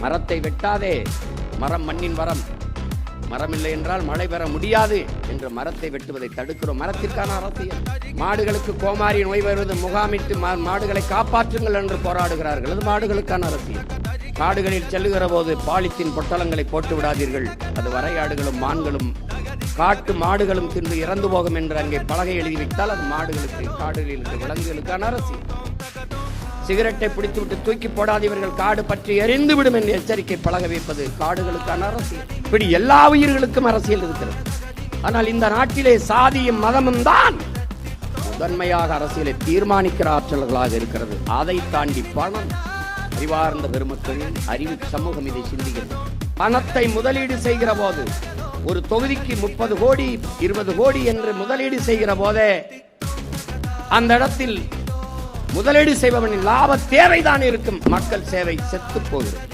மரத்தை வெட்டாதே, மரம் மண்ணின் வரம், மரம் இல்லை என்றால் மழை பெற முடியாது என்று மரத்தை வெட்டுவதை தடுக்கிறோம். மரத்திற்கான அரசியல். மாடுகளுக்கு கோமாரி நோய் வருவது முகாமிட்டு மாடுகளை காப்பாற்றுங்கள் என்று போராடுகிறார்கள். அது மாடுகளுக்கான அரசியல். காடுகளில் செல்லுகிற போது பாலித்தீன் பொட்டலங்களை போட்டு விடாதீர்கள், அது வரையாடுகளும் மான்களும் காட்டு மாடுகளும் தின்று இறந்து போகும் என்று அங்கே பலகை எழுதிவிட்டால் அது மாடுகளுக்கு, காடுகளில் இருக்கிற விலங்குகளுக்கான அரசியல். சிகரெட்டை பிடித்துவிட்டு தூக்கி போடாதவர்கள் காடு பற்றி எரிந்து விடும் என்று எச்சரிக்கை பலக வைப்பது காடுகளுக்கான அரசியல். இப்படி எல்லா உயிர்களுக்கும் அரசியல் இருக்கிறது. ஆனால் இந்த நாட்டிலே சாதியும் மதமும் தான் முதன்மையாக அரசியலை தீர்மானிக்கிற ஆற்றல்களாக இருக்கிறது. அதை தாண்டி பணம். அறிவார்ந்த பெருமக்களின் அறிவு சமூகம் இதை சிந்திக்கிறது. பணத்தை முதலீடு செய்கிற போது ஒரு தொகுதிக்கு 30 கோடி 20 கோடி என்று முதலீடு செய்கிற போதே அந்த இடத்தில் முதலீடு செய்பவனின் லாப தேவைதான் இருக்கும். மக்கள் சேவை செத்து போகிறது.